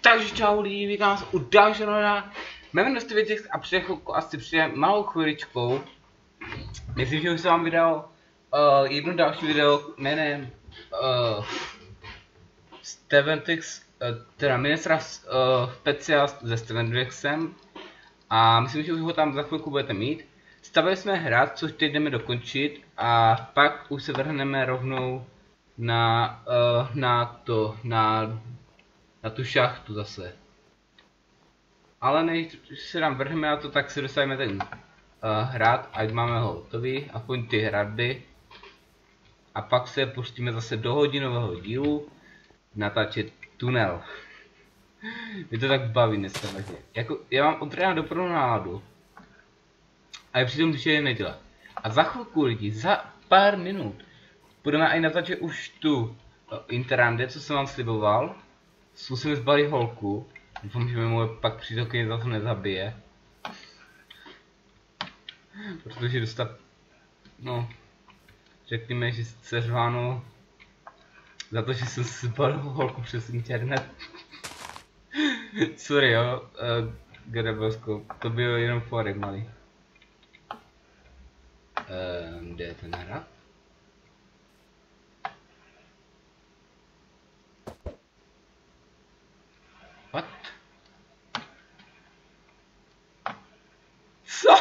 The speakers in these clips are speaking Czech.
Takže čau lidi, vítám vás u dalšího videa. Jmenuji se Větěk a před chvilku asi přijde malou chviličkou. Myslím, že už jsem vám vydal jedno další video jménem Steventix, teda Ministra speciál se Steventixem. A myslím, že už ho tam za chvilku budete mít. Stavili jsme hrát, což teď jdeme dokončit a pak už se vrhneme rovnou na tu šachtu zase. Ale než se nám vrhneme na to, tak se dostaneme ten hrad, ať máme ho hotový, aspoň ty hradby. A pak se pustíme zase do hodinového dílu natáčet tunel. Mě to tak baví dneska vlastně. Jako, já mám od rána do náladu. A je přitom, když je neděle. A za chvilku lidi, za pár minut, budeme i natáčet už tu interrande, co jsem vám sliboval. Zkusíme zbalit holku. Doufám, že mi moje pak přítelkyně za to nezabije. Protože dostat, no, řekněme, že se řváno za to, že jsem si zbalil holku přes internet. Sorry jo, Gadabelsko, to bylo jenom forek malý. Kde je ten hrad? What? Co?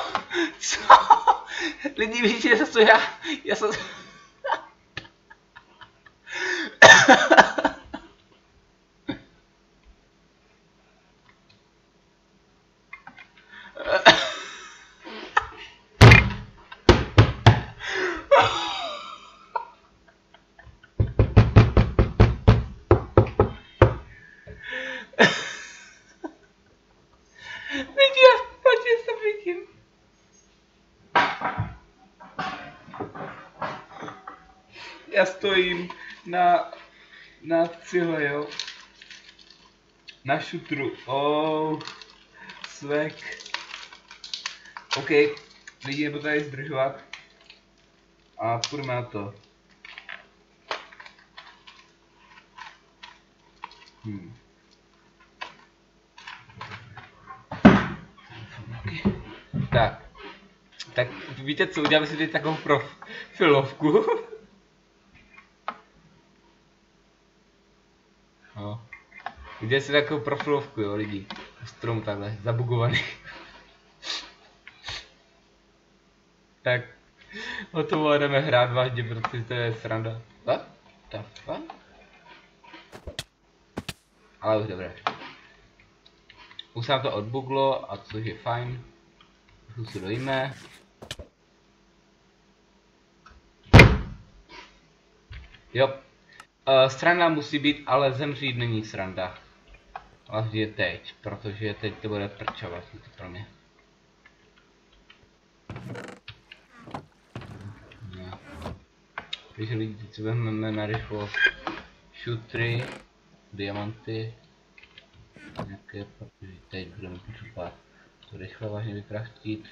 Lidi víte, že to já jsem... Já stojím na cihle, jo. Na šutru. Oh, svek. OK, lidi, nebudu tady zdržovat. A půjdeme na to. Tak víte co, uděláme si teď takovou profilovku. No. Uděláme si takovou profilovku, jo lidi. Strom takhle, zabugovaný. Tak, hotovo, jdeme hrát vážně, protože to je sranda. What the fuck? Ale už dobré. Už se nám to odbuglo, a což je fajn. Už si dojíme. Jo. Sranda musí být, ale zemřít není sranda. Hlavně teď, protože teď to bude prčovat pro mě. No. Takže lidi, co vezmeme na rychlost. Šutry, diamanty. Nějaké, protože teď budeme potřebovat to rychle vážně vykraftit.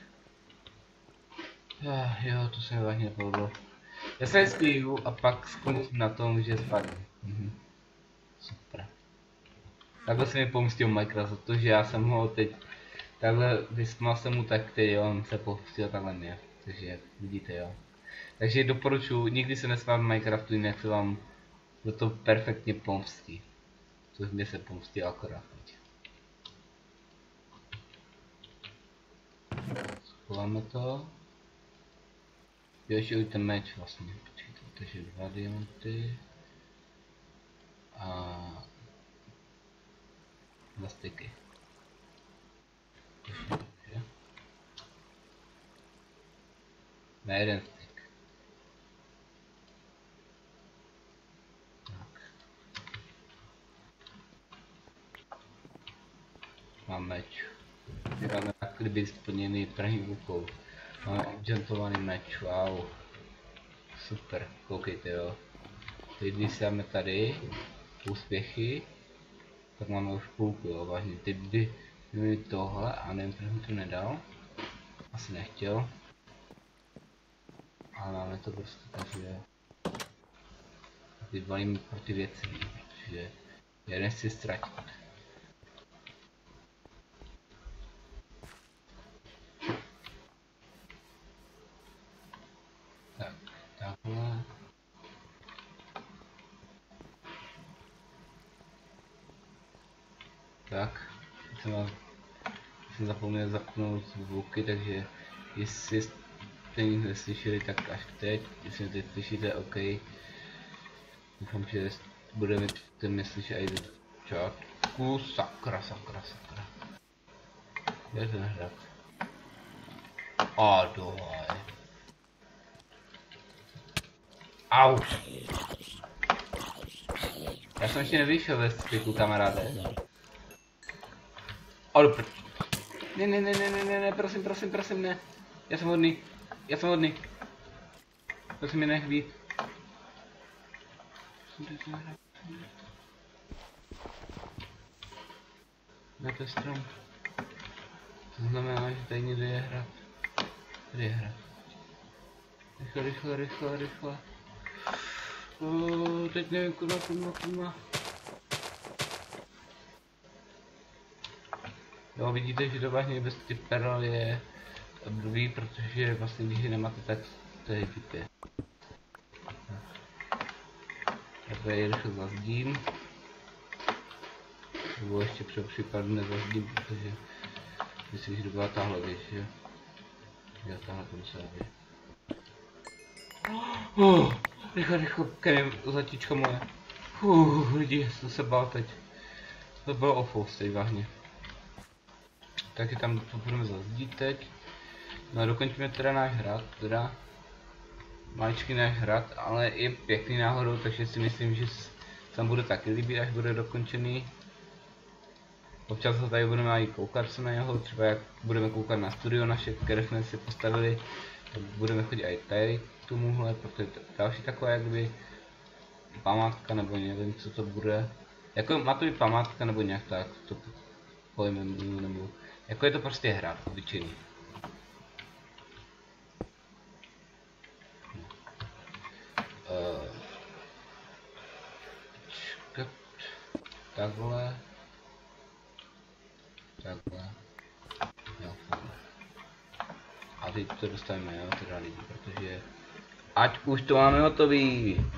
Jo, to se mi vážně nepovedlo. Já se skliju a pak skončím na tom, že spadnu. Super. Takhle se mi pomstil Minecraft, protože já jsem ho teď takhle vysmál jsem mu, tak teď on se pomstil takhle mě. Takže vidíte jo. Takže doporučuji, nikdy se nesmát Minecraftu, jinak se vám za to perfektně pomstí. Což mě se pomstí akorát teď. Schováme to. Jo, ještě ten meč vlastně, počkejte, takže 2 diamanty a 2 styky. Na 1 styk. Tak. Mám meč. Máme tak kdyby splněný první úkol. Máme enchantovaný meč, wow. Super, koukejte jo. Teď když dáme tady úspěchy, tak máme už půlku jo, vážně. Teď by měli tohle a nevím, proč mi to nedal. Asi nechtěl. Ale máme to prostě, takže vyvalím pro ty věci, protože já nechci ztratit. Tak, jsem zapomněl zapnout zvuky, takže jestli jste nic neslyšeli, tak až teď, jestli mě teď slyšíte, OK. Doufám, že budeme mě slyšet i do začátku. Sakra. Kde je ten hrad? A dole. Au! Já jsem ještě nevyšel ve styku, kamaráde. O, do prd. Ne, prosím, ne. Já jsem hodný. Prosím mě nech být. Na to je strom. To znamená, že tady někde je hrad. Tady je hrad. Rychle. Teď nevím, kurva. Jo, vidíte, že dovážně bez ty perl je blbý, protože vlastně když je nemáte, tak to je chytě. Takhle je rychle zazdím. Nebo ještě pro případu nezazdím, protože myslím, že to byla tahle věc, že? Já tahle to musela být. Rychle, Kenem, zlatíčko moje. Lidi, jsem se bál teď. To bylo awful, stej vážně. Takže tam to budeme zazdít teď. No a dokončíme teda náš hrad, maličký náš hrad, ale je pěkný náhodou, takže si myslím, že tam bude taky líbit, až bude dokončený. Občas ho tady budeme i koukat se na něho, třeba jak budeme koukat na studio naše, které jsme si postavili, tak budeme chodit i tady k tomuhle, protože to je další taková jakby památka, nebo nevím, co to bude. Jako má to být památka, nebo nějak tak, to pojmem, nebo jako je to prostě hrad, obyčejný. Takhle. Jo, a teď to dostaneme, jo, teda lidi, protože ať už to máme hotový.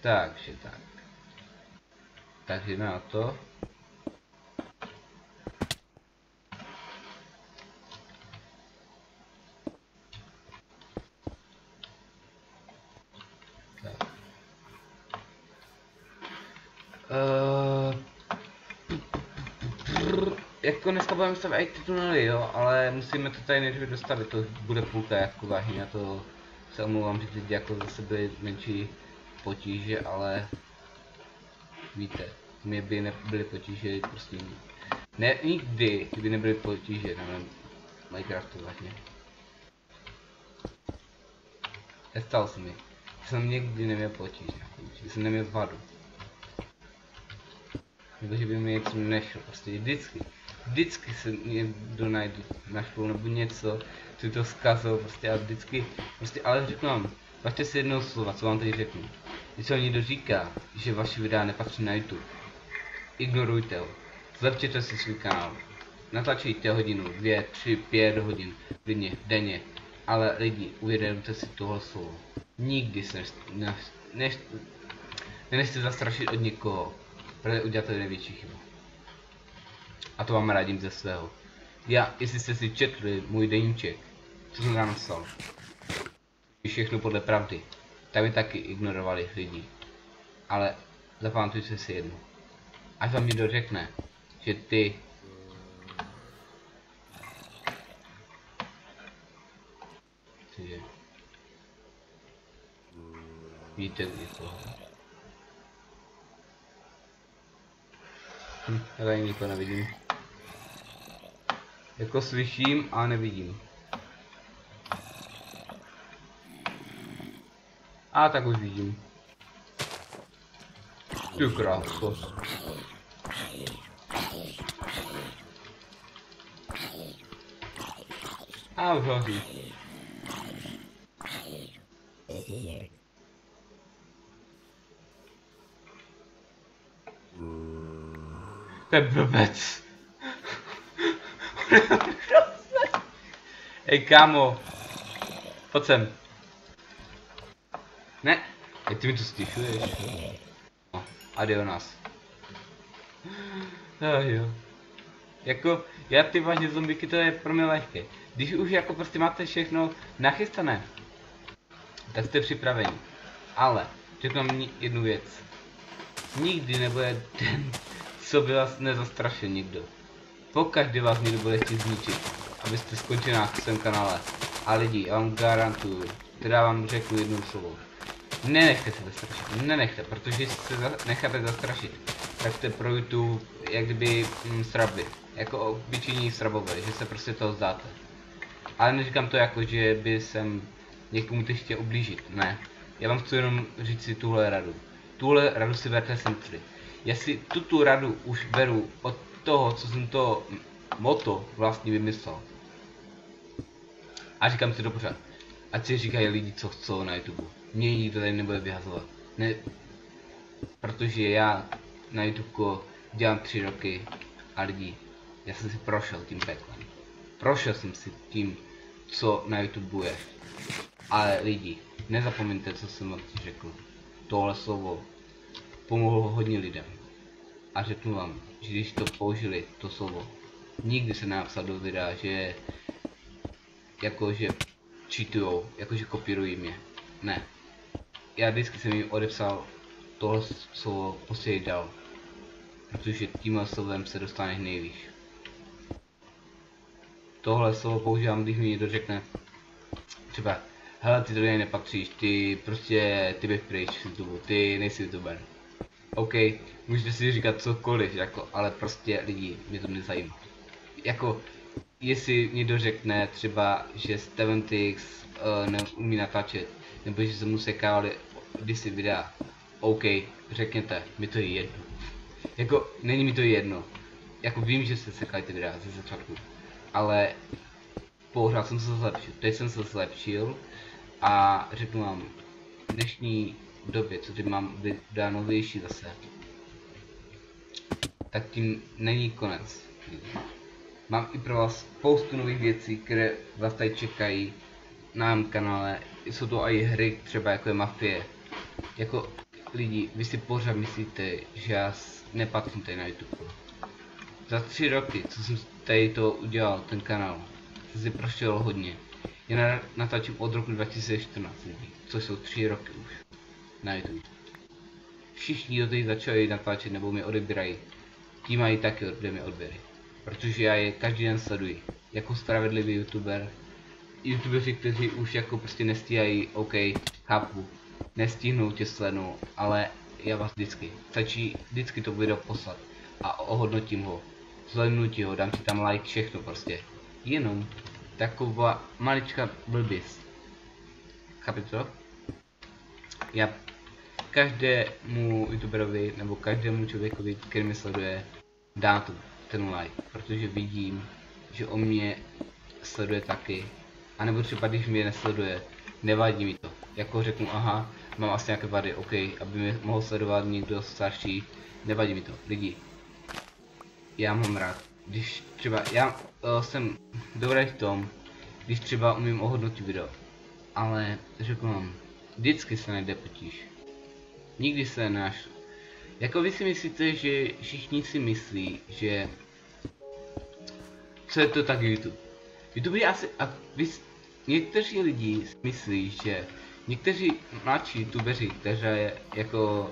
Takže tak. Tak jdeme na to. Tak. Jako dneska budeme stavět i ty tunely, jo, ale musíme to tady nejdřív dostavit, to bude půlka jako vážně, já to se omlouvám, že teď jako zase byly menší potíže, ale víte, mě by nebyly potíže, prostě ne, nikdy by nebyly potíže na Minecraftu vážně. Nestalo se mi, jsem někdy neměl potíže, že jsem neměl vadu. Nebo že by mi něco nešlo, prostě vždycky se někdo najde na školu nebo něco, co to zkazil, prostě a vždycky, prostě, ale řeknu vám, vašte si jednou slova, co vám tady řeknu. Když vám někdo říká, že vaše videa nepatří na YouTube, ignorujte ho, zlepšete si svůj kanál, natlačujte hodinu, 2, 3, 5 hodin, klidně, denně, ale lidi, uvědomte si tohle slovo. Nikdy se nenechte zastrašit od někoho, protože uděláte největší chybu. A to vám radím ze svého. Jestli jste si četli můj deníček, co jsem tam napsal, všechno podle pravdy, tak mi taky ignorovali lidi. Ale zapamatujte si jedno. Až vám někdo řekne, že ty víte, kdy to. Já tady nikoho nevidím. Jako slyším, ale nevidím. A tak už vidím. Ty krásko. A už hoří. To je blbec. Ej kámo. Pojď sem. Ne. Ej, ty mi to stichuješ. No, adionás. Jo. Jako, já ty vážně zombíky, to je pro mě lehké. Když už jako prostě máte všechno nachystané, tak jste připraveni. Ale, řeknu vám jednu věc. Nikdy nebude den, co by vás nezastrašil nikdo. Pokaždé vás někdo bude chtít zničit, abyste skončili na svém kanále. A lidi, já vám garantuju, teda vám řeknu jednou slovo. Nenechte se zastrašit, nenechte, protože když se necháte zastrašit, tak jste pro YouTube jak kdyby sraby, jako obyčejní srabové, že se prostě toho vzdáte. Ale neříkám to jako, že by jsem někomu teď chtěl ublížit, ne. Já vám chci jenom říct si tuhle radu. Tuhle radu si berte sem tři. Já si tuto radu už beru od toho, co jsem to moto vlastně vymyslel. A říkám si to pořád. Ať si říkají lidi, co chcou na YouTube. Mě nikdo tady nebude vyhazovat. Ne, protože já na YouTube dělám 3 roky a lidi, já jsem si prošel tím peklem. Prošel jsem si tím, co na YouTube je. Ale lidi, nezapomeňte, co jsem vám řekl. Tohle slovo pomohlo hodně lidem. A řeknu vám, že když to použili, to slovo, nikdy se nenapsal do videa, že jakože cheatujou, jakože kopírují mě. Ne. Já vždycky jsem jim odepsal tohle slovo, prostě dal. Protože tímhle slovem se dostaneš nejvýš. Tohle slovo používám, když mi někdo řekne třeba, hele, ty tady nepatříš, ty prostě, ty běž pryč z YouTube, ty nejsi YouTuber. OK, můžete si říkat cokoliv, jako, ale prostě lidi, mě to nezajímá. Jako, jestli někdo řekne třeba, že Steventix neumí natáčet, nebo že se mu sekávali kdysi videa, OK, řekněte, mi to je jedno. Jako, není mi to jedno. Jako vím, že se sekají ty videa ze začátku, ale pořád jsem se zlepšil. Teď jsem se zlepšil a řeknu vám, v dnešní době, co teď mám videa novější zase, tak tím není konec. Mám i pro vás spoustu nových věcí, které vás tady čekají na mém kanále. Jsou to i hry, třeba jako je Mafie. Jako lidi, vy si pořád myslíte, že já nepatřím tady na YouTube. Za 3 roky, co jsem tady to udělal, ten kanál, jsem si prošel hodně. Já natáčím od roku 2014 lidí, což jsou 3 roky už na YouTube. Všichni, kdo teď začali natáčet nebo mě odebírají, ti mají taky ode mě odběry. Protože já je každý den sleduji, jako spravedlivý YouTuber. YouTubeři, kteří už jako prostě nestíhají, OK, chápu, nestihnou tě slednout, ale já vás vždycky, stačí vždycky to video poslat a ohodnotím ho, zhlédnu ti ho, dám ti tam like, všechno prostě. Jenom taková maličká blběst. Chápete to? Já každému youtuberovi nebo každému člověkovi, který mě sleduje, dám ten like, protože vidím, že on mě sleduje taky. A nebo třeba když mě nesleduje, nevadí mi to. Jako řeknu, aha, mám asi nějaké vady, OK, aby mě mohl sledovat někdo starší, nevadí mi to. Lidi, já mám rád, když třeba, já jsem dobrý v tom, když třeba umím ohodnotit video. Ale řeknu vám, vždycky se najde potíž. Nikdy se nenašlo. Jako vy si myslíte, že všichni si myslí, že co je to tak YouTube? YouTube je asi, a někteří lidi si myslí, že někteří mladší youtubeři, kteří je jako,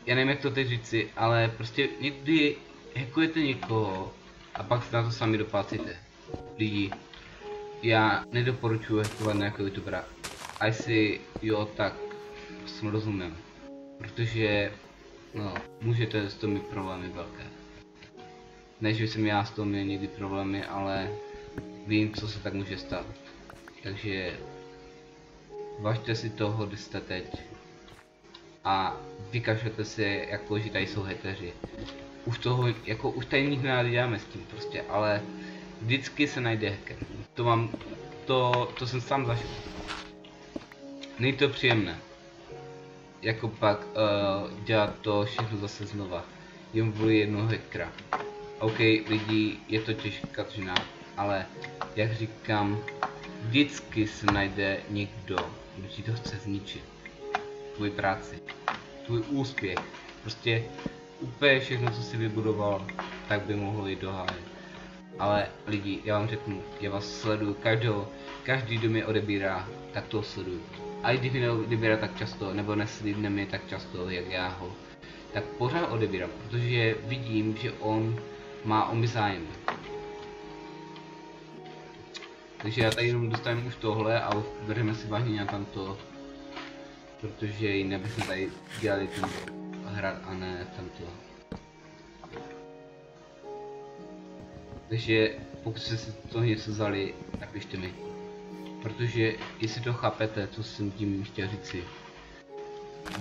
já nevím jak to teď říci, ale prostě někdy hackujete někoho a pak se na to sami doplácíte. Lidi, já nedoporučuji hackovat nějakého youtubera. A jestli jo, tak jsem rozumím. Protože, no, můžete s tom mít problémy velké. Ne, že jsem já s tom měl někdy problémy, ale vím, co se tak může stát. Takže važte si toho, kde jste teď. A vykažete si, jako že tady jsou hateři. Už toho, jako už tady nikdy neděláme s tím prostě, ale vždycky se najde hacker. To mám, to jsem sám zažil. Není to příjemné. Jako pak dělat to všechno zase znova. Jen kvůli jednoho hackera. OK, lidi, je to těžká dřina, ale jak říkám, vždycky se najde někdo, kdo ti to chce zničit. Tvoji práci, tvůj úspěch. Prostě úplně všechno, co si vybudoval, tak by mohlo jít do háje. Ale lidi, já vám řeknu, já vás sleduju, každý, kdo mě odebírá, tak to sleduju. A i když mě neodebírá tak často, nebo neslídne mi tak často, jak já ho, tak pořád odebírám, protože vidím, že on má o mě zájem. Takže já tady jenom dostanu už tohle a bereme si vážně na tamto, protože jinak bychom tady dělali ten hrad a ne tamto. Takže pokud jste si to něco vzali, napište mi. Protože jestli to chápete, co jsem tím chtěl říci.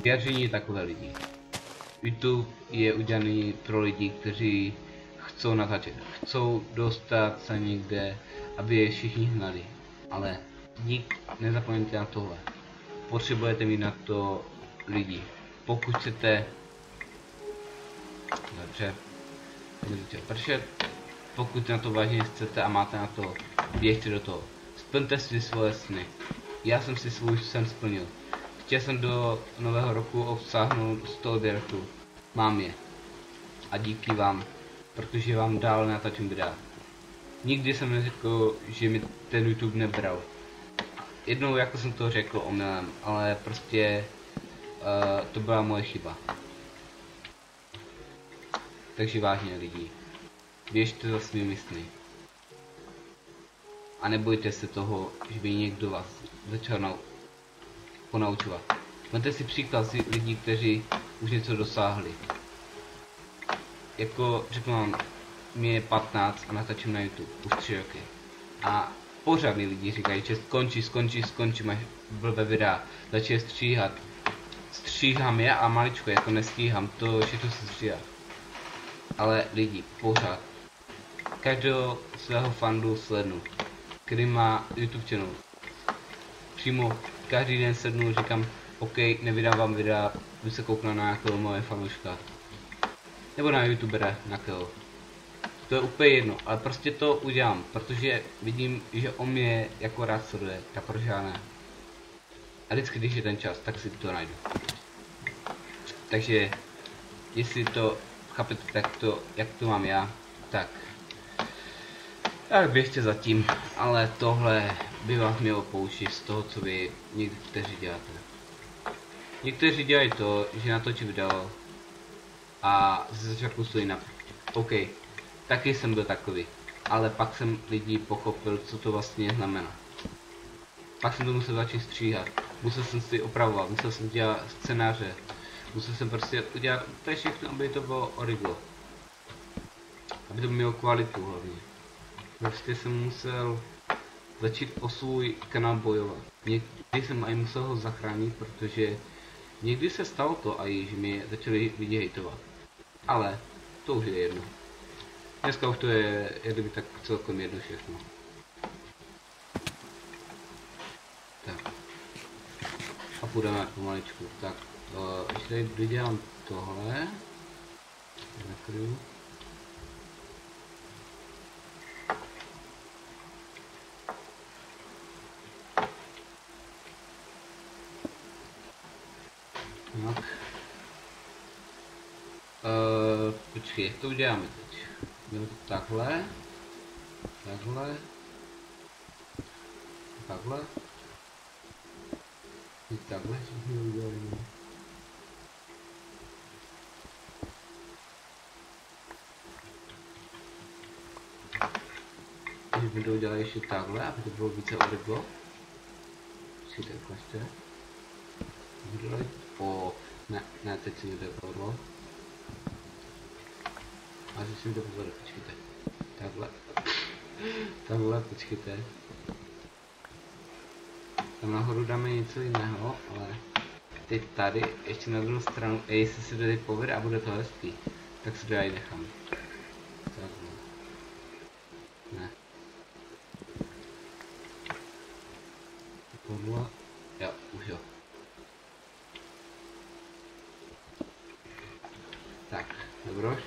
Vyjádření je takové lidi. YouTube je udělaný pro lidi, kteří chcou natáčet, chcou dostat se někde, aby je všichni hnali. Ale nezapomeňte na tohle. Potřebujete mít na to lidi. Pokud chcete... Dobře. Pokud na to vážně chcete a máte na to, běžte do toho. Splňte si svoje sny. Já jsem si svůj sen splnil. Chtěl jsem do nového roku obsáhnout 100 odběratelů. Mám je. A díky vám, protože vám dál natáčím videa. Nikdy jsem neřekl, že mi ten YouTube nebral. Jednou jako jsem to řekl omylem, ale prostě to byla moje chyba. Takže vážně lidi, běžte za svými sny. A nebojte se toho, že by někdo vás začal ponaučovat. Máte si příklad z lidí, kteří už něco dosáhli. Jako řeknu vám, mě je 15 a natáčím na YouTube už 3 roky. A pořád mi lidi říkají, že skončí, máš blbé videa, začít stříhat. Stříhám je a maličko, jako nestíhám, to všechno se stříhá. Ale lidi, pořád. Každého svého fandu slednu, který má YouTube channel. Přímo každý den sednu, říkám, OK, nevydávám videa, jdu se kouknout na nějakého moje fanouška. Nebo na youtubera nějakého. To je úplně jedno, ale prostě to udělám, protože vidím, že on mě jako rád sleduje, tak proč já ne. A vždycky, když je ten čas, tak si to najdu. Takže, jestli to chápete tak to, jak to mám já, tak běžte za tím, ale tohle by vás mělo poučit z toho, co vy někteří děláte. Někteří dělají to, že natočí video a ze začátku stojí na OK, taky jsem byl takový, ale pak jsem lidí pochopil, co to vlastně znamená. Pak jsem to musel začít stříhat, musel jsem si opravovat, musel jsem dělat scénáře, musel jsem prostě udělat to všechno, aby to bylo original. Aby to mělo kvalitu hlavně. Prostě jsem musel začít o svůj kanál bojovat. Někdy jsem aj musel ho zachránit, protože někdy se stalo to a že mě začali lidi hejtovat. Ale to už je jedno. Dneska už to je, jak kdyby tak celkem jedno všechno. Tak. A půjdeme pomaličku. Tak, ještě tady dodělám tohle. Zakryju. Tak. Počkej, jak to uděláme teď? Jdeme to takhle. Takhle. Takhle. I takhle všechno uděláme. Když by to udělali ještě takhle, aby to bylo více odrglo. Počkejte, ukažte. Udělali. Ne, teď si mi to povedlo. A teď si mi to povedlo, počkejte. Takhle. Takhle, počkejte. Tam nahoru dáme něco jiného, ale teď tady, ještě na druhou stranu, jestli si to teď povede a bude to hezký, tak si to já i nechám. Takhle. Ne. Tohle. Jo, už jo. Tak, dobroš.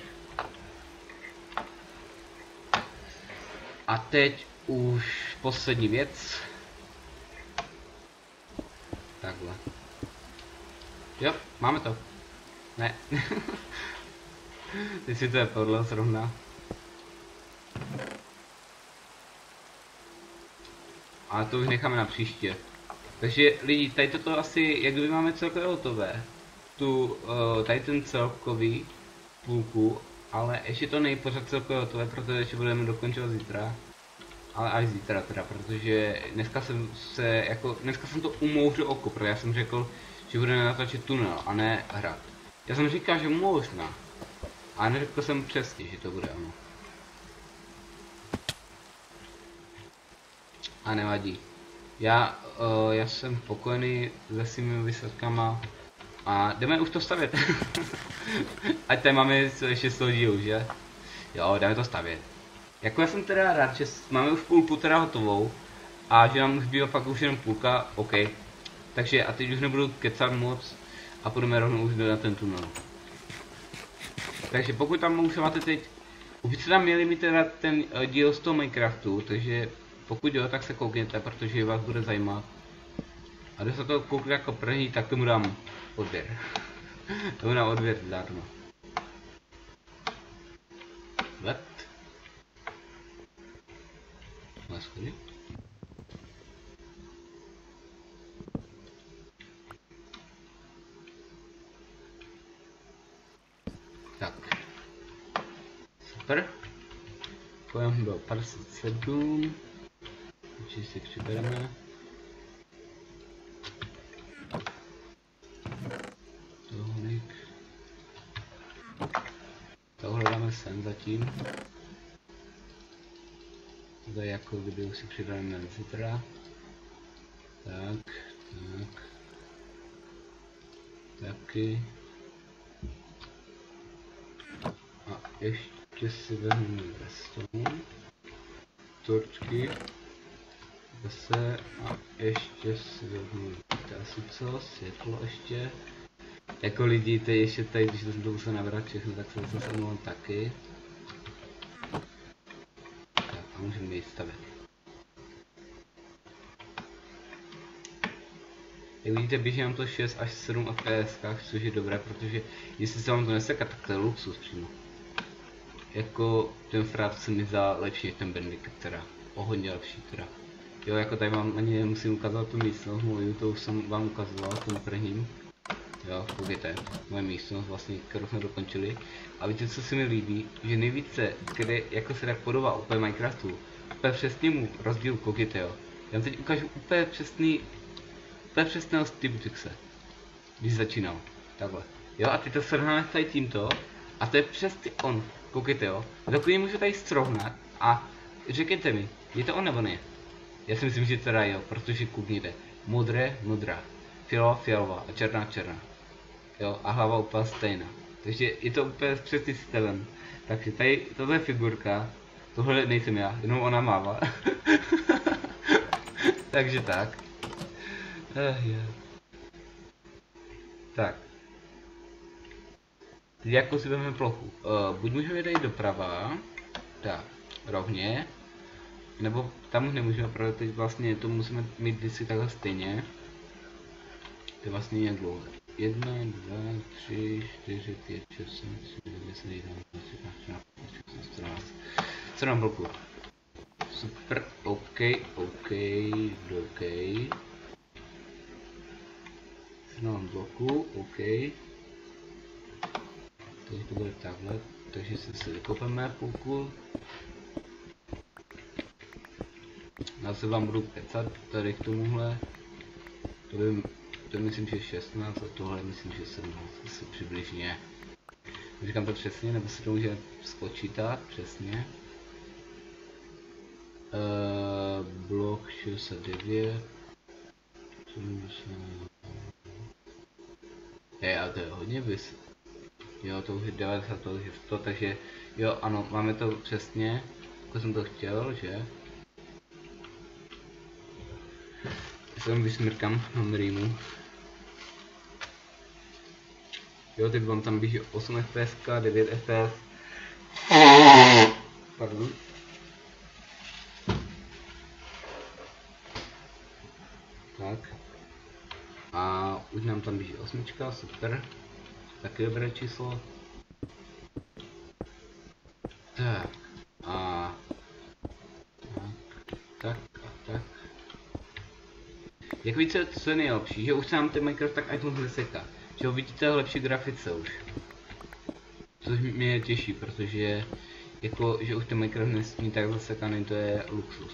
A teď už poslední věc. Takhle. Jo, máme to. Ne. Teď si to je podle zrovna. Ale to už necháme na příště. Takže lidi, tady toto asi, jak kdyby máme celkově hotové. Tady ten celkový půlku, ale ještě to nejpořád celkově hotové, protože ještě budeme dokončovat zítra. Ale až zítra teda, protože dneska jsem to umouřil oko, protože já jsem řekl, že budeme natáčet tunel a ne hrad. Já jsem říkal, že možná, ale neřekl jsem přesně, že to bude ono. A nevadí. Já jsem spokojený se svými výsledkama a jdeme už to stavět. Ať tady máme ještě 100 dílů, že? Jo, jdeme to stavět. Jako já jsem teda rád, že máme už půlku teda hotovou a že nám už bývá fakt už jenom půlka, OK. Takže a teď už nebudu kecat moc a půjdeme rovnou už na ten tunel. Takže pokud tam už máte teď, už byste tam měli mít teda ten díl z toho Minecraftu, takže pokud jo, tak se koukněte, protože vás bude zajímat. A když se to koukne jako první, tak tomu dám odběr. Tomu dám odběr zdarma. Let. Na schody. Tak. Super. Pojem byl 57. Určitě si přibereme. Tohle dáme sem zatím. Tady jako kdyby už si přidáme zítra. Tak. Taky. A ještě si vezmeme redstone. Torčky. Zase. A ještě si vezmeme asi co, světlo ještě. Jako lidi, teď ještě tady, když to musel nabrat všechno, tak se zase omlouvám taky. Tak a můžeme jít stavět. Jak vidíte, běží nám to 6 až 7 fps, což je dobré, protože jestli se vám to neseka, tak to je luxus přímo. Jako ten frát se mi zdá lepší než ten Bandicoot teda. O hodně lepší teda. Jo, jako tady vám ani nemusím ukazovat tu místnost, moju, to už jsem vám ukazoval v tom prvním. Jo, koukejte, moje místnost vlastně, kterou jsme dokončili. A víte, co se mi líbí? Že nejvíce, kde jako se tak podobá úplně Minecraftu, úplně přesnému rozdílu, koukejte jo. Já vám teď ukážu úplně přesného Stevetuxe, když začínal, takhle. Jo, a teď to srovnáme tady tímto, a to je přesně on, koukejte jo. Takový můžu tady srovnat a řekněte mi, je to on nebo ne? Já si myslím, že teda jo, protože koukněte, modrá. Fialová a černá. Jo, a hlava úplně stejná. Takže je to úplně přesný stylem. Takže tady, tohle je figurka, tohle nejsem já, jenom ona mává. Takže tak. Tak. Teď jako si vezmeme plochu. Buď můžeme jít doprava, tak, rovně. Nebo tam už nemůžeme, protože teď vlastně to musíme mít vždycky takhle stejně. To je vlastně nějak dlouho. 1, 2, 3, 4, 5, 6, 7, 8, 9, 10, 11, 12, 13, 14, 15, 17 bloků. Super, OK. 17 bloků, OK. Teď to bude takhle, takže si vykopeme půlku. Já se vám budu kecat tady k tomuhle. To myslím, že 16 a tohle myslím, že 17, asi přibližně. Říkám to přesně, nebo si to může spočítat přesně. Blok 69. 70. A to je hodně bys. Jo, to už je 90, to už je 100, takže jo, ano, máme to přesně, jako jsem to chtěl, že? Já se vám vysmrkám na Mrýmu. Jo, teď vám tam běží 8 fps, 9 fps. Pardon. Tak. A už nám tam běží 8, super. Taky dobré číslo. Tak. A... Tak a tak. Jak víte, co je nejlepší, že už se nám ten Minecraft tak ať moc neseká. Že ho vidíte v lepší grafice už. Což mě těší, protože jako, že už ten Minecraft nesmí tak zasekaný, to je luxus.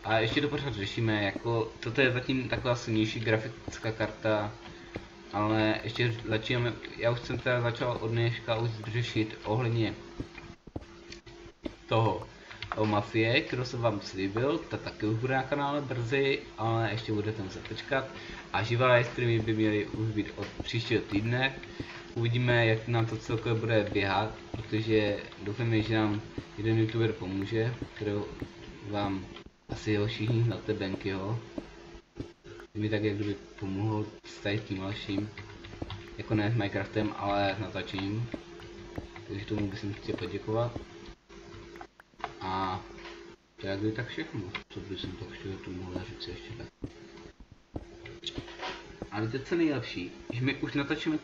A ještě to pořád řešíme, jako toto je zatím taková silnější grafická karta, ale ještě začínáme, já už jsem teda začal od dneška už řešit ohledně toho o Mafie, kterou jsem vám slíbil, ta taky už bude na kanále brzy, ale ještě budete muset počkat. A živé live streamy by měly už být od příštího týdne. Uvidíme, jak nám to celkově bude běhat, protože doufáme, že nám jeden youtuber pomůže, kterou vám asi ho všichni znáte, Benkyho. Mi tak jak kdyby pomohl s tady tím dalším, jako ne s Minecraftem, ale s natáčením. Takže tomu bych chtěl poděkovat. A to jak by tak všechno, co by jsem tak chtěl tu mohla říct ještě tak. Ale to co nejlepší, že my už natáčíme,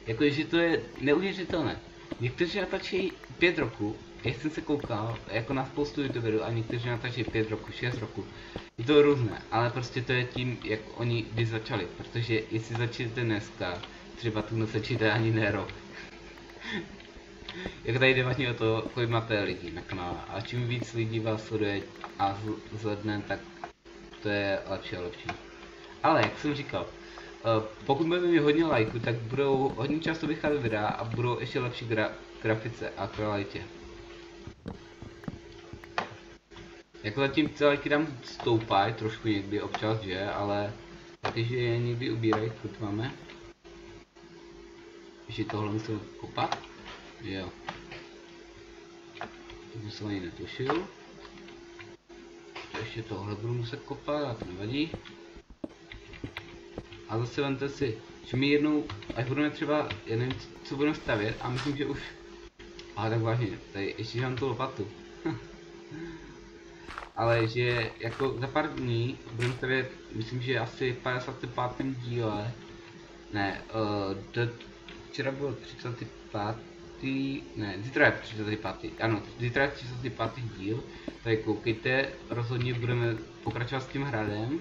jakože to je neuvěřitelné. Někteří natáčejí 5 roku, jak jsem se koukal, jako na spoustu youtuberů, a někteří natáčejí 5 roku, 6 roku. Je to různé, ale prostě to je tím, jak oni kdy začali, protože jestli začnete dneska, třeba tu nezačíte ani ne rok. Jak tady jde vlastně o to, kolik máte lidí na kanále, a čím víc lidí vás sleduje a zhledne, tak to je lepší a lepší. Ale jak jsem říkal, pokud budeme mít hodně lajků, tak budou hodně často vycházet videa a budou ještě lepší grafice a kvalitě. Jako zatím ty lajky tam stoupají trošku někdy občas, že, ale takže je někdy ubírají, furt máme. Ještě tohle musím kopat. Jo. To jsem ani netušil. Ještě tohle budu muset kopat, a to nevadí. A zase vemte si, že my jednou, až budeme třeba, já nevím, co budeme stavět, a myslím, že už... Ale tak vážně, tady ještě mám tu lopatu. Ale že jako za pár dní budeme stavět, myslím, že asi 55. díle. Ne, včera bylo 35. Ne, zítra je 35. Ano, zítra je 35. díl. Tady koukejte, rozhodně budeme pokračovat s tím hradem.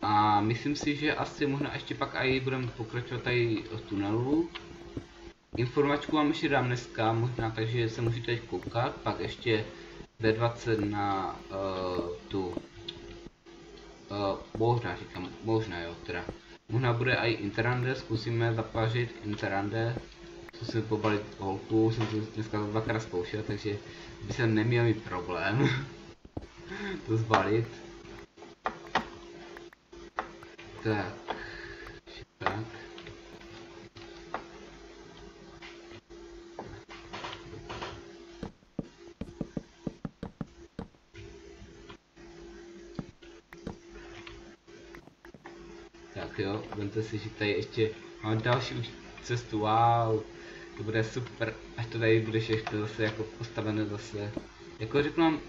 A myslím si, že asi možná ještě pak i budeme pokračovat tady od tunelu. Informačku vám ještě dám dneska, možná, takže se můžete teď koukat, pak ještě D20 na možná říkám, možná jo, teda. Možná bude i Interrande, zkusíme zapařit Interrande, zkusím pobalit holku, jsem to dneska dvakrát zkoušel, takže by se neměl mít problém to zbalit. Tak, tak. Tak jo, vemte si, že tady ještě máme další cestu, wow, to bude super, až to tady bude všechno zase jako postavené zase. Jako řeknu vám,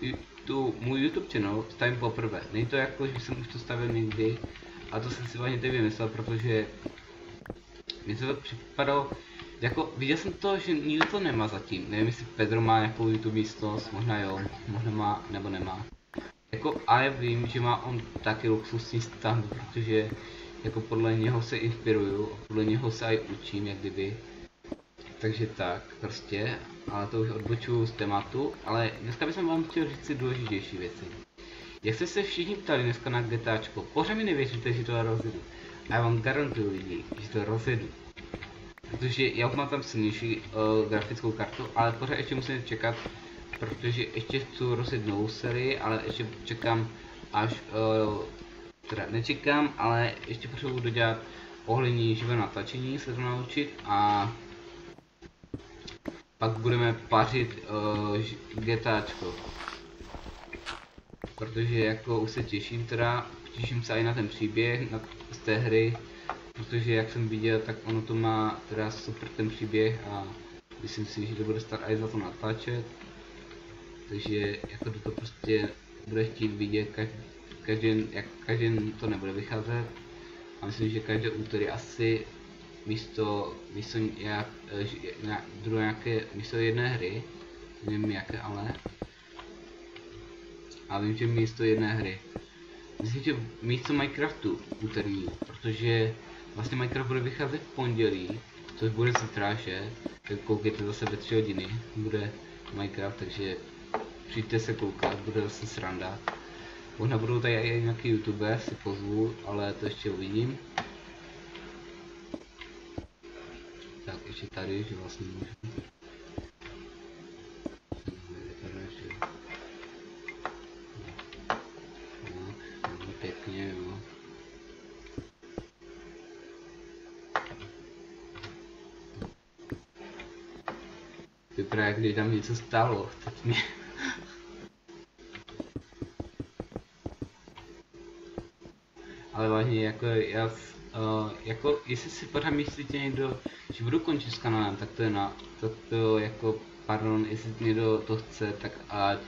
můj YouTube channel stavím poprvé, není to jako, že jsem už to stavil někdy, a to jsem si vlastně teď vymyslel, protože mi se to připadalo, jako viděl jsem to, že nikdo to nemá zatím, nevím jestli Pedro má nějakou YouTube místnost, možná jo, možná má, nebo nemá. Jako, ale vím, že má on taky luxusní stand, protože jako podle něho se inspiruju, a podle něho se i učím, jak kdyby. Takže tak, prostě, ale to už odbočuju z tématu, ale dneska bychom vám chtěl říct si důležitější věci. Jak jste se všichni ptali dneska na GTAčko, pořád mi nevěříte, že to rozjedu. A já vám garantuju lidi, že to rozjedu. Protože já už mám tam silnější grafickou kartu, ale pořád ještě musím čekat, protože ještě chci rozjet novou sérii, ale ještě čekám až, teda nečekám, ale ještě potřebuji dodělat ohledně živého natáčení, se to naučit, a pak budeme pařit GTAčko. Protože jako už se těším teda, těším se i na ten příběh z té hry, protože jak jsem viděl, tak ono to má teda super ten příběh a myslím si, že to bude stát i za to natáčet. Takže jako to prostě bude chtít vidět každý to nebude vycházet. A myslím, že každé úterý asi místo místo jedné hry, nevím jaké ale, a vím, že místo jedné hry. Myslím, že místo Minecraftu úterní, protože vlastně Minecraft bude vycházet v pondělí, což bude zítra, že? Tak koukejte zase ve 3 hodiny, bude Minecraft, takže přijďte se koukat, bude zase sranda. Možná budou tady i nějaký youtuber, si pozvu, ale to ještě uvidím. Tak ještě tady, že vlastně můžu. No, pěkně, jo. Vypadá, jak když tam něco stalo, teď mě. Ale vážně, jako já, jako jestli si pořád myslíte někdo, že budu končit s kanálem, tak to je jako, pardon, jestli někdo to chce, tak ať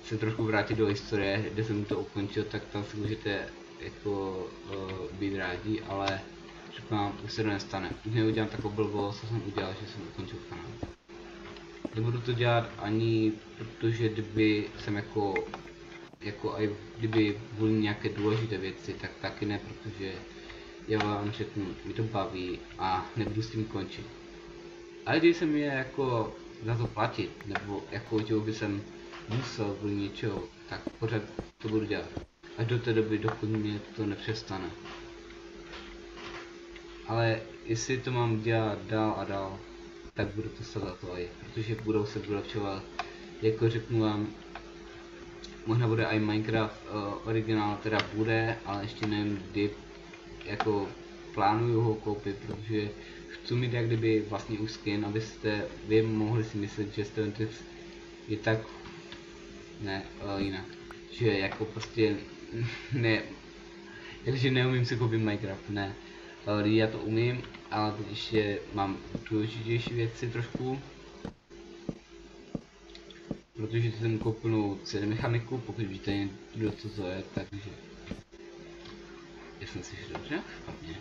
se trošku vrátit do historie, kde jsem to ukončil, tak tam si můžete jako být rádi, ale říkám, už se to nestane. Už neudělám takovou blbost, co jsem udělal, že jsem ukončil kanál. Nebudu to dělat ani, protože kdyby jsem jako i kdyby byly nějaké důležité věci, tak taky ne, protože já vám řeknu, mi to baví a nebudu s tím končit. Ale když jsem je jako za to platit, nebo jako by jsem musel kvůli něčeho, tak pořád to budu dělat. Až do té doby, dokud mě to nepřestane. Ale jestli to mám dělat dál a dál, tak budu to stát za to i, protože budou se vylepšovat, jako řeknu vám, možná bude i Minecraft originál teda bude, ale ještě nevím kdy, jako plánuju ho koupit, protože chci mít jak kdyby vlastně už skin, abyste vy mohli si myslet, že Steventrix je tak, ne, jinak, že jako prostě, ne, takže neumím si koupit Minecraft, ne, já to umím, ale teď ještě mám důležitější věci trošku. Protože jsem koupil CD mechaniku, pokud víte někdo co to je, takže... Já jsem si dobře? Špatně.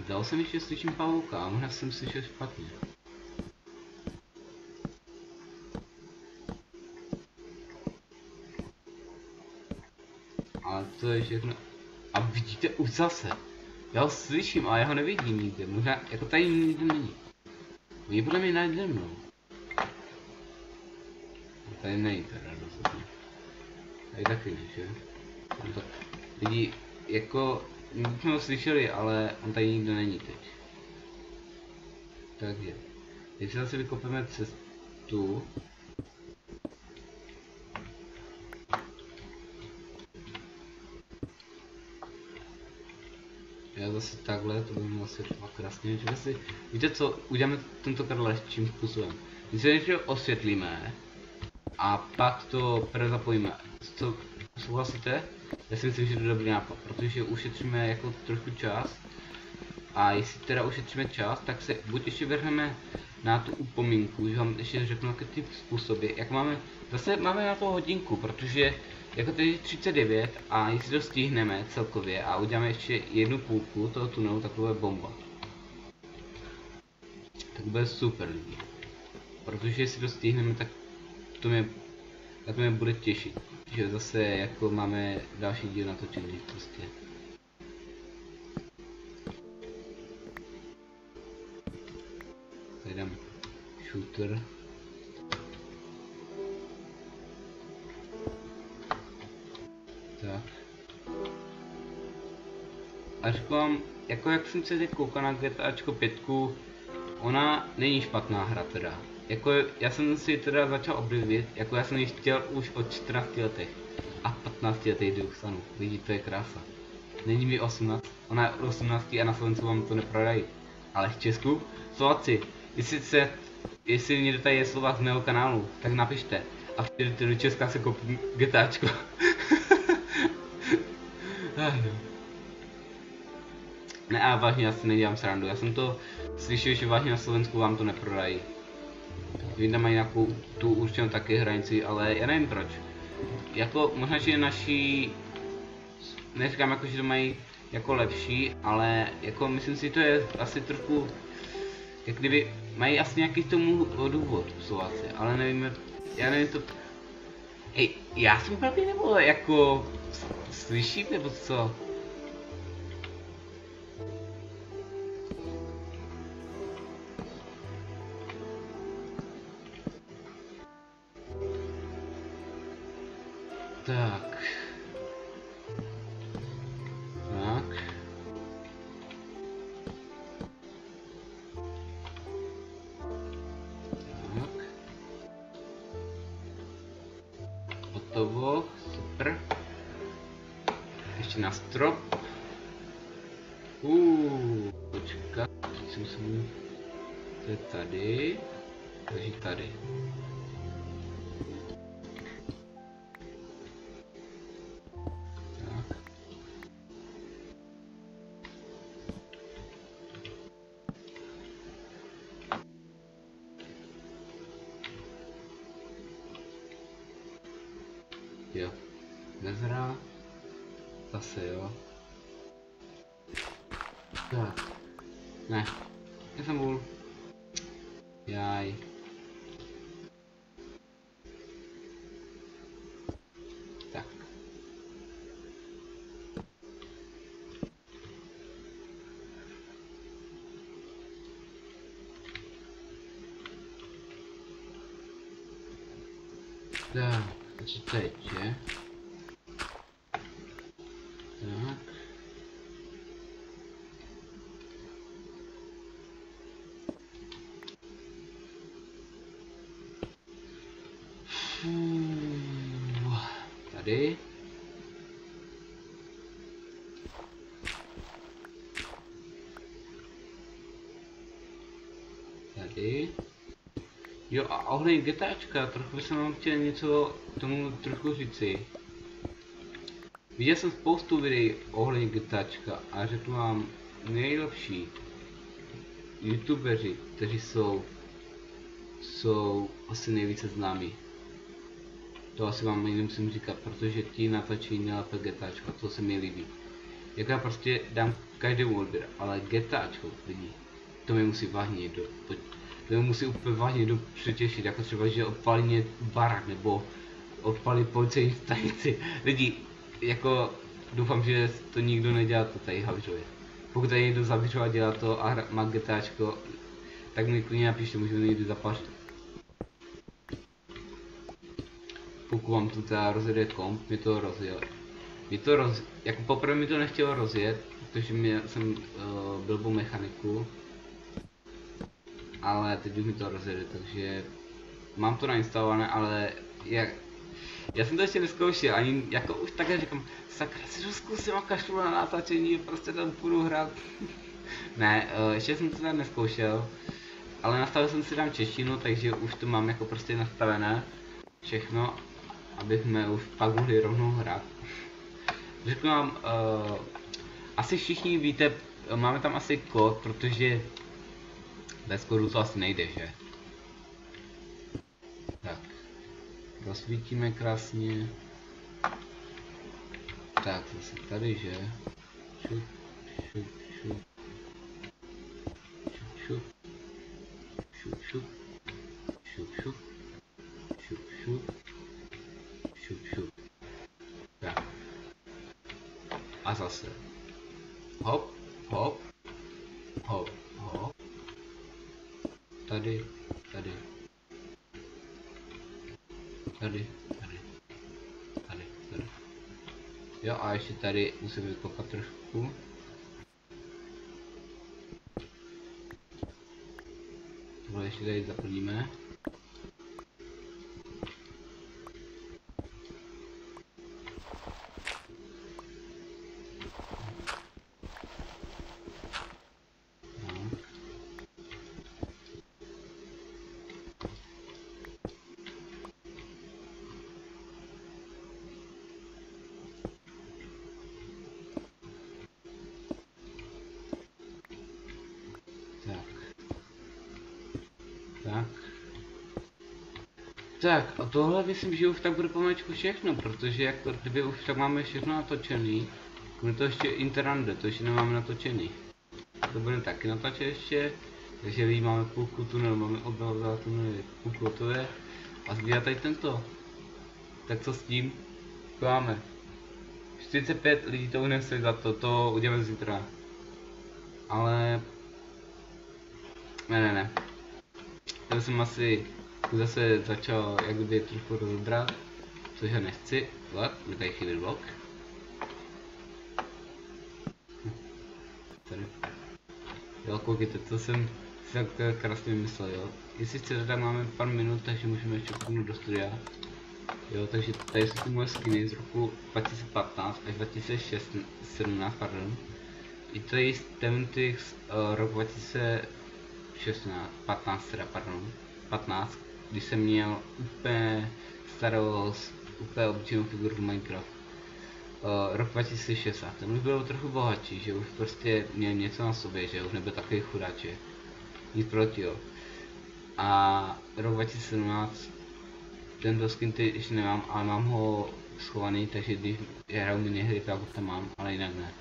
Zdalo se mi, že slyším pavouka, a možná jsem slyšel špatně. Ale to je všechno... A vidíte už zase. Já ho slyším, ale já ho nevidím nikde, možná jako tady nikde není. Oni podle mě najde mnou. Tady není teda rozhodně. Tady taky ne, že? Tak lidi, jako, my jsme ho slyšeli, ale on tady nikdo není teď. Takže, teď si zase vykopeme cestu. Já zase takhle, to by mělo světlovat krásně, že si, víte co, uděláme tentokrát lehčím způsobem. My se nejdříve osvětlíme a pak to prezapojíme. Co souhlasíte? Já si myslím, že to je dobrý nápad, protože ušetříme jako trošku čas. A jestli teda ušetříme čas, tak se buď ještě vrhneme na tu upomínku, že vám ještě řeknu jaké ty způsoby, jak máme, zase máme na to hodinku, protože jako tady 39 a jestli to stihneme celkově a uděláme ještě jednu půlku toho tunelu, tak to bude bomba. Tak to bude super lidi. Protože jestli to stihneme, tak to mě bude těšit. Že zase jako máme další díl natočený prostě. Tady dám shooter. Tak. A říkám, jako jak jsem se teď koukal na GTAčko 5, ona není špatná hra teda. Jako já jsem si teda začal objevit, jako já jsem ji chtěl už od 14 letech. A 15 letech jdu stanu, vidíte, to je krása. Není mi 18, ona je 18 a na Slovensku vám to neprodají. Ale v Česku, Slováci, jestli někdo tady je Slovák z mého kanálu, tak napište. A přijdete do Česka se koupím GTAčko. Ne, a vážně, já si nedělám srandu, já jsem to slyšel, že vážně na Slovensku vám to neprodají. Vím, tam mají nějakou tu určenou taky hranici, ale já nevím proč. Jako možná, že naši, neříkám jako, že to mají jako lepší, ale jako myslím si, to je asi trochu, jak kdyby mají asi nějaký tomu důvod psovat, ale nevím, já nevím to. Hej, já jsem pravý nebo jako slyším nebo co? Tak. Tak. Tak. Hotovo, super. Ještě na strop. Počkat, teď si musím... To je tady. Takže tady. Tak. Jo. Nezhrá. Zase jo. Tak. Ne. Já jsem vůl. Jaj. Tak. Tak. Takže teď je. Tak. Tady. Tady. Jo a ohledně GTAčka, trochu bych vám chtěl něco tomu trochu říci. Viděl jsem spoustu videí ohledně GTAčka a řeknu vám nejlepší youtubeři, kteří jsou asi nejvíce známí. To asi vám nemusím říkat, protože ti natáčejí nejlépe GTAčko, to se mi líbí. Jako já prostě dám každému odběr, ale GTAčko lidi, to mi musí vážně to mi musí úplně vážně přetěšit, jako třeba, že odpálí mě barák nebo odpálí policejní stanici. Lidi, jako doufám, že to nikdo nedělá to tady Havířově. Pokud tady někdo z Havířova dělá to a má GTAčko, tak mi klidně napište, můžeme někdy zapařit. Pokud vám to teda rozjede komp, mi to rozjel. Jako poprvé mi to nechtělo rozjet, protože jsem byl po mechaniku. Ale teď už mi to rozjede, takže mám to nainstalované, ale já jsem to ještě neskoušel, ani jako už takhle říkám, sakra si to zkusím a kašlu na natáčení, prostě tam půjdu hrát. Ne, ještě jsem to tam neskoušel, ale nastavil jsem si tam češtinu, takže už to mám jako prostě nastavené všechno, abychom už pak mohli rovnou hrát. Řeknu vám, asi všichni víte, máme tam asi kód, protože bez kódu to asi nejde, že? Tak. Rozsvítíme krásně. Tak, zase tady, že? Šup, šup, šup. Šup, šup. Šup, šup. Šup, šup. Šup, šup. Šup, šup. Tak. A zase. Hop, hop. Hop, hop. Tady, tady. Tady, tady. Tady, tady. Jo a ještě tady musím vykopat trošku. Tohle ještě tady zaplníme. Tak a tohle myslím, že už tak bude pomaličku všechno, protože jako kdyby už tak máme všechno natočený, Bude to ještě Interrande, to ještě nemáme natočený. To budeme taky natočit ještě. Takže ví, máme půlku tunelu, máme období tunelu, půlku hotové. A zbývá tady tento. Tak co s tím? Máme 45 lidí to unesli za to, to uděláme zítra. Ale... Ne. Já jsem asi zase začal jak kdyby trochu rozebrat, což já nechci. What? Mi tady chybí blok. Tady. Jo, koukejte, to jsem si tak krásně vymyslel, jo. Jestli chcete, tak máme pár minut, takže můžeme ještě půjdu do studia. Jo, takže tady jsou ty moje skiny z roku 2015 až 2017, pardon. I tady Temtix rok 2016, 15 teda, pardon, 15, když jsem měl úplně starou, úplně obyčejnou figuru v Minecraft. Rok 2016, ten už byl trochu bohatší, že už prostě měl něco na sobě, že už nebyl takový chudáče. Nic proti, jo. A rok 2017, tento skin ty ještě nemám, ale mám ho schovaný, takže když hraju minihry, tak ho tam mám, ale jinak ne.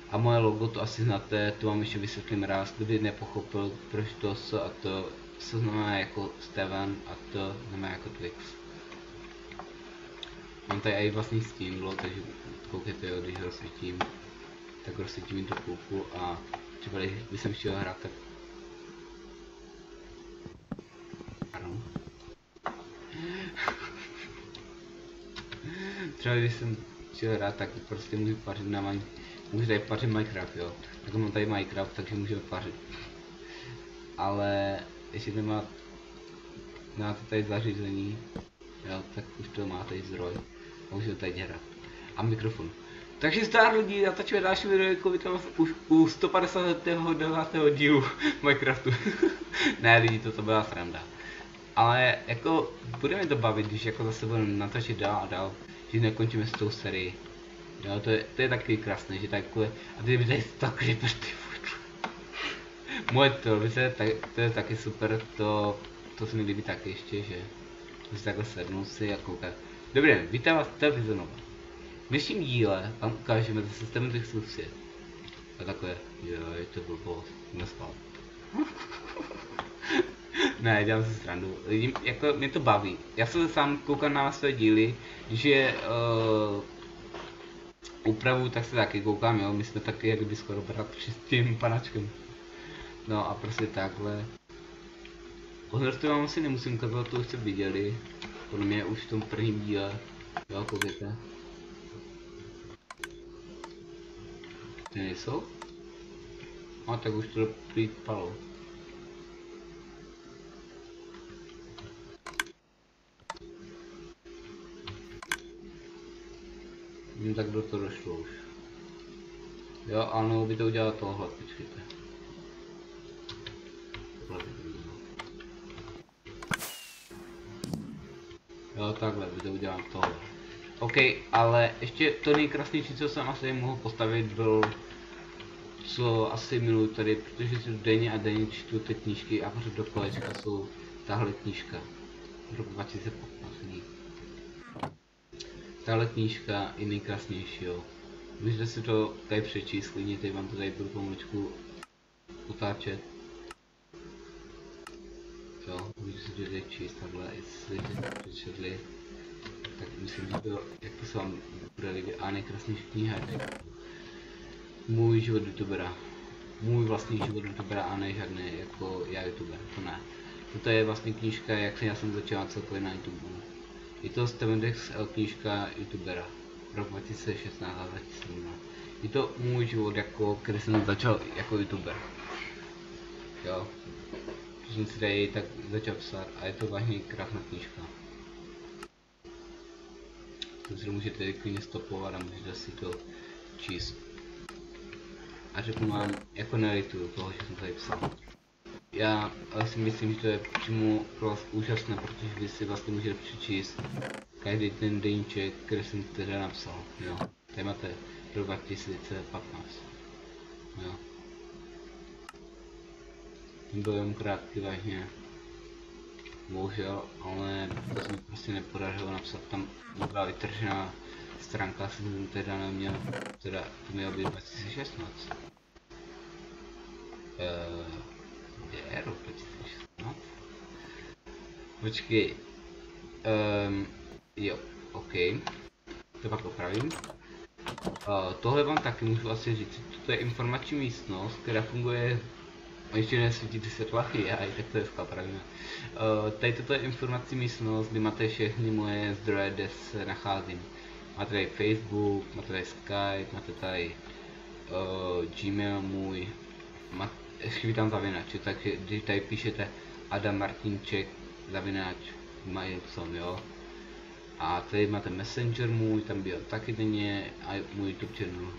A moje logo to asi znáte, to vám ještě vysvětlím ráz, kdyby nepochopil, proč to S a to S znamená jako Steven a to znamená jako Twix. Mám tady i vlastní stín, takže koukejte, jo, když rozsvítím, tak rozsvítím jim tu půlku a třeba když jsem chtěl hrát, tak... Pardon. Třeba když jsem chtěl hrát, tak prostě můžu pařit na můžu tady pařit Minecraft, jo. Tak mám tady Minecraft, takže můžeme pařit. Ale ještě máte tady zařízení, jo, tak už to má tady zdroj. A můžeme tady hrát. A mikrofon. Takže zdar lidi, natáčíme další video, jako vítám už u 159. dílu Minecraftu. Ne lidi, to byla sranda. Ale jako budeme to bavit, když jako zase budeme natáčet dál a dál, že nekončíme s tou sérii. Jo, to je taky krásné, že takhle, a ty mi tady takový prsty. Moje televize, to je taky super, to se mi líbí taky ještě, že si takhle sednu si a koukat. Dobrý, vítám vás v televizi Nova. V dnešním díle vám ukážeme zase systému těch svět. A takhle, jo, je to blbost, nespal. Ne, dělám si srandu, jako mě to baví. Já se sám koukám na své díly, že upravu, tak se taky koukám, jo, my jsme taky jak kdyby skoro bratři s tím panačkem. No a prostě takhle. Ohnrtu vám asi nemusím ukazovat, to už jste viděli. Podle mě už v tom prvním díle. Jo, koukejte. Ty nejsou? A tak už to připalo. Tak do toho došlo už. Jo, ano, by to udělal tohle, počkejte. Jo, takhle by to udělal tohle. OK, ale ještě to nejkrásnější, co jsem asi mohl postavit, byl co asi miluji tady, protože si denně a denně čtu ty knížky a pořád do kolečka jsou tahle knížka. Roku 2015. Tahle knížka je nejkrásnější, jo. Můžete si to tady přečíst, klidně tady vám to tady budu pomůžku utáčet. Jo, můžete si to tady číst takhle, jestli jste přečetli. Tak myslím, že to, jak to se vám bude líbit. A nejkrásnější kniha je tady. Můj život youtubera. Můj vlastní život youtubera a ne žádný jako já youtuber, to ne. Toto je vlastně knížka, jak já jsem začal celkově na YouTube. Je to Stevendex knížka youtubera, rok 2016 a 2017. Je to můj život, jako, který jsem začal jako youtuber. Jo. Když jsem si tady tak začal psát a je to vážně krásná knížka. To si můžete klidně stopovat a můžete si to číst. A řeknu vám, jako nelituju toho, že jsem tady psal. Já si myslím, že to je přímo pro vás úžasné, protože vy si vlastně můžete přečíst každý ten deníček, který jsem teda napsal, jo. Tady máte rok 2015, jo. Tím byl jen krátký vážně, bohužel, ale to se mi prostě nepodařilo napsat, tam byla vytržená stránka jsem teda neměl, teda to mělo být 2016. Je rok 2016? Počkej. Jo, OK. To pak opravím. Tohle vám taky můžu asi říct. Toto je informační místnost, která funguje. Ještě nesvítí ty světlachy, tak to je pravíme. Tady toto je informační místnost, kde máte všechny moje zdroje, kde se nacházím. Máte tady Facebook, máte tady Skype, máte tady Gmail můj, ještě vy tam zavináč, takže když tady píšete Adam Martinček zavináč mail.com, jo. A tady máte Messenger můj, tam byl taky denně, a můj YouTube channel,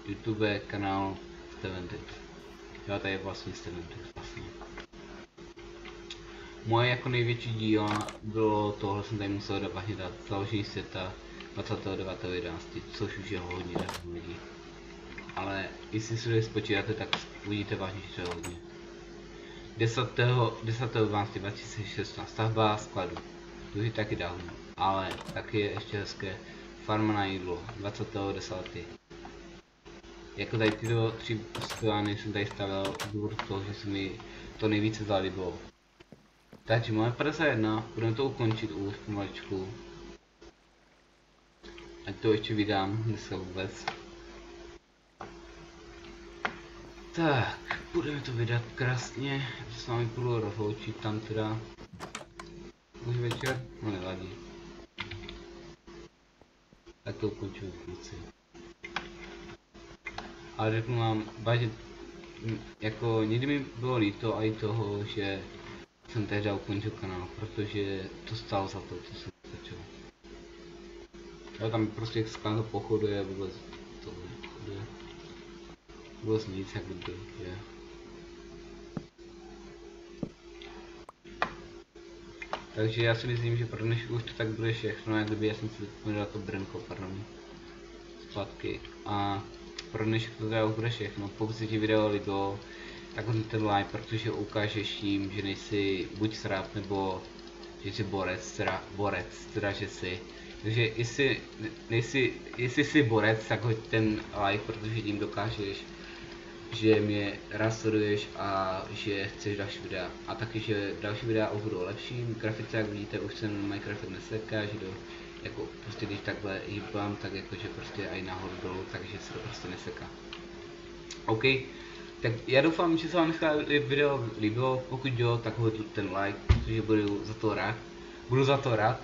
YouTube kanál Stevented. Jo, tady je vlastně Stevented vlastně. Moje jako největší dílo bylo tohle, jsem tady musel vlastně dát založení světa 29.11, což už je hodně lidí. Ale jestli si to spočítáte, tak uvidíte vážně, že to je hodně. 10.12.2016 stavba skladu. To je taky dávno, ale taky je ještě hezké. Farma na jídlo 20.10. Jako tady tyto 3 sklady jsem tady stavil z důvodu toho, že se mi to nejvíce zalíbilo. Takže máme 51, budeme to ukončit už pomaličku. Ať to ještě vydám dneska vůbec. Tak, budeme to vydat krásně, já s vámi budu rozloučit tam teda. Už večer? No nevadí. Tak to ukončuju v noci. Ale řeknu vám, vážně, jako někdy mi bylo líto i toho, že jsem tehdy ukončil kanál, protože to stálo za to, co jsem začal. Ale tam prostě skláno pochoduje vůbec to nepochoduje. Vůbec nic, jak by je. Takže já si myslím, že pro dnešek už to tak bude všechno, jak kdyby já jsem si zapomněl to brnko, pardon. Zpátky. A pro dnešek to teda už bude všechno. Pokud se ti video líbilo, tak hodně ten like, protože ukážeš tím, že nejsi buď srap, nebo že jsi borec, teda že jsi. Takže jestli jsi borec, tak hoď ten like, protože tím dokážeš, že mě rád sleduješ a že chceš další videa. A taky, že další videa už budou lepší. Grafice, jak vidíte, už se Minecraft neseká, že jako prostě když takhle hýbám, tak jakože prostě i nahoru dolů, takže se to prostě neseká. OK, tak já doufám, že se vám dneska video líbilo, pokud jo, tak hoď ten like, protože budu za to rád.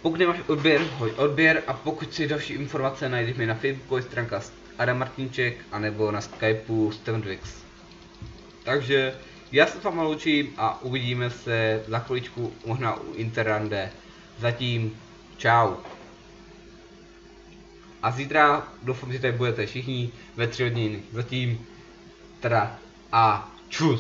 Pokud nemáš odběr, hoď odběr, a pokud si další informace najdeš mi na Facebooku, stránka Adam Martinček, anebo na Skypeu Stevendwix. Takže já se s váma loučím a uvidíme se za chviličku, možná u Interrande. Zatím čau. A zítra doufám, že tady budete všichni ve 3 hodiny. Zatím teda a čus.